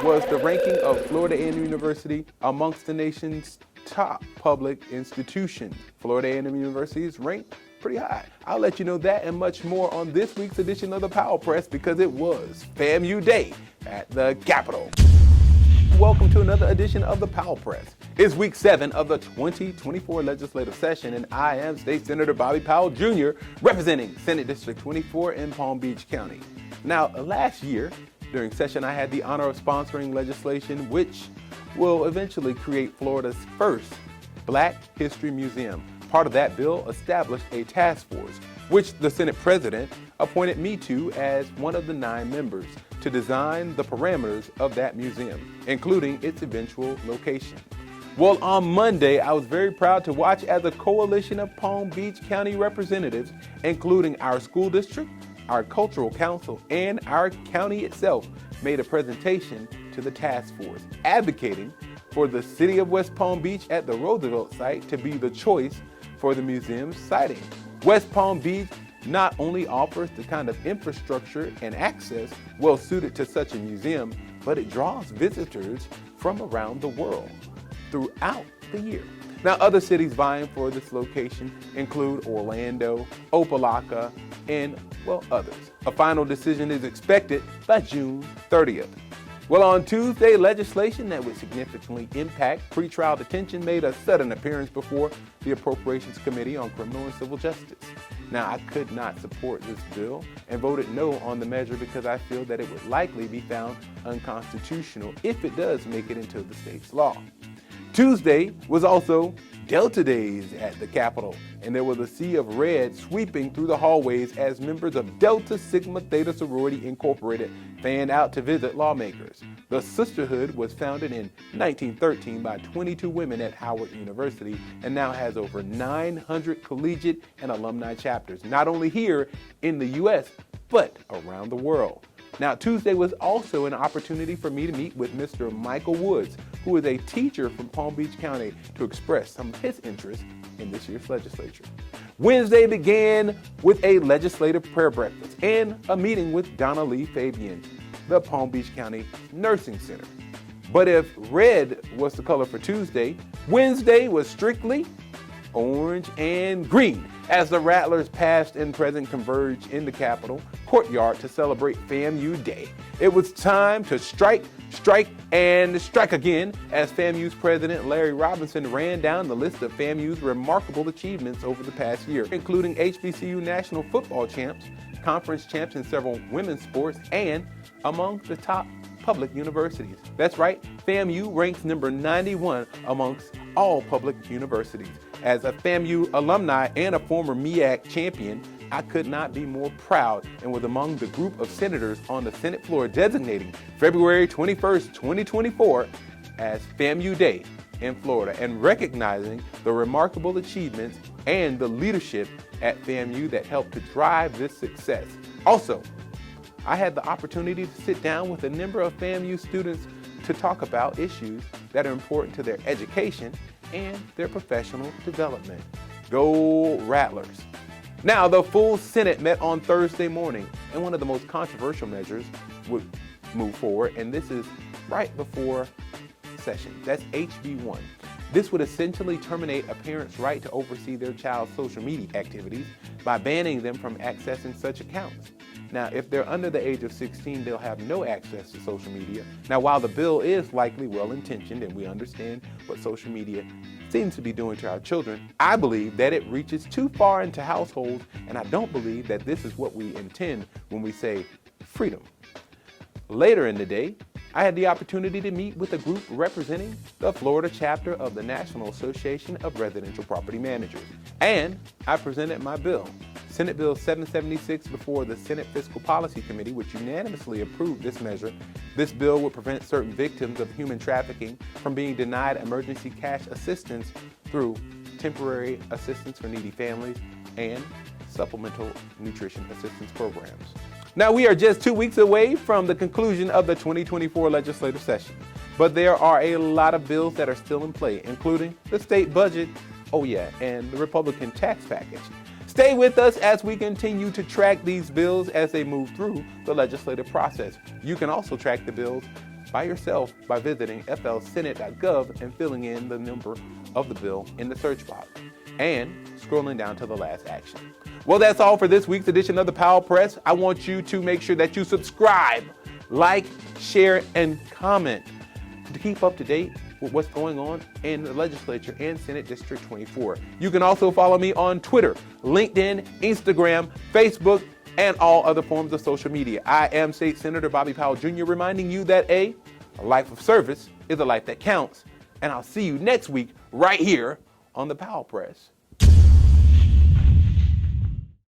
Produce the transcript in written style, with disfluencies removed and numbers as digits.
was the ranking of Florida A&M University amongst the nation's top public institutions. Florida A&M University is ranked pretty high. I'll let you know that and much more on this week's edition of the Powell Press because it was FAMU Day at the Capitol. Welcome to another edition of the Powell Press. It's week 7 of the 2024 legislative session, and I am State Senator Bobby Powell Jr., representing Senate District 24 in Palm Beach County. Now, last year, during session, I had the honor of sponsoring legislation which will eventually create Florida's first Black History Museum. Part of that bill established a task force, which the Senate President appointed me to as one of the 9 members to design the parameters of that museum, including its eventual location. Well, on Monday, I was very proud to watch as a coalition of Palm Beach County representatives, including our school district, our cultural council, and our county itself, made a presentation to the task force, advocating for the city of West Palm Beach at the Roosevelt site to be the choice for the museum's siting. West Palm Beach not only offers the kind of infrastructure and access well suited to such a museum, but it draws visitors from around the world throughout the year. Now, other cities vying for this location include Orlando, Opelika, and, well, others. A final decision is expected by June 30th. Well, on Tuesday, legislation that would significantly impact pretrial detention made a sudden appearance before the Appropriations Committee on Criminal and Civil Justice. Now, I could not support this bill and voted no on the measure because I feel that it would likely be found unconstitutional if it does make it into the state's law. Tuesday was also Delta Days at the Capitol, and there was a sea of red sweeping through the hallways as members of Delta Sigma Theta Sorority Incorporated fanned out to visit lawmakers. The sisterhood was founded in 1913 by 22 women at Howard University and now has over 900 collegiate and alumni chapters, not only here in the U.S., but around the world. Now, Tuesday was also an opportunity for me to meet with Mr. Michael Woods, who is a teacher from Palm Beach County, to express some of his interest in this year's legislature. Wednesday began with a legislative prayer breakfast and a meeting with Donna Lee Fabian, the Palm Beach County Nursing Center. But if red was the color for Tuesday, Wednesday was strictly orange and green as the Rattlers past and present converged in the Capitol courtyard to celebrate FAMU Day. It was time to strike, and strike again as FAMU's president Larry Robinson ran down the list of FAMU's remarkable achievements over the past year, including HBCU national football champs, conference champs in several women's sports, and among the top public universities. That's right, FAMU ranks number 91 amongst all public universities. As a FAMU alumni and a former MEAC champion, I could not be more proud and was among the group of senators on the Senate floor designating February 21st, 2024 as FAMU Day in Florida and recognizing the remarkable achievements and the leadership at FAMU that helped to drive this success. Also, I had the opportunity to sit down with a number of FAMU students to talk about issues that are important to their education and their professional development. Go Rattlers! Now, the full Senate met on Thursday morning, and one of the most controversial measures would move forward, and this is right before session. That's HB 1. This would essentially terminate a parent's right to oversee their child's social media activities by banning them from accessing such accounts. Now, if they're under the age of 16, they'll have no access to social media. Now, while the bill is likely well-intentioned and we understand what social media seems to be doing to our children, I believe that it reaches too far into households, and I don't believe that this is what we intend when we say freedom. Later in the day, I had the opportunity to meet with a group representing the Florida chapter of the National Association of Residential Property Managers, and I presented my bill, Senate Bill 776, before the Senate Fiscal Policy Committee, which unanimously approved this measure. This bill would prevent certain victims of human trafficking from being denied emergency cash assistance through temporary assistance for needy families and supplemental nutrition assistance programs. Now, we are just 2 weeks away from the conclusion of the 2024 legislative session, but there are a lot of bills that are still in play, including the state budget, and the Republican tax package. Stay with us as we continue to track these bills as they move through the legislative process. You can also track the bills by yourself by visiting flsenate.gov and filling in the number of the bill in the search box and scrolling down to the last action. Well, that's all for this week's edition of the Powell Press. I want you to make sure that you subscribe, like, share, and comment to keep up to date with what's going on in the legislature and Senate District 24. You can also follow me on Twitter, LinkedIn, Instagram, Facebook, and all other forms of social media. I am State Senator Bobby Powell Jr., reminding you that a life of service is a life that counts. And I'll see you next week right here on the Powell Press.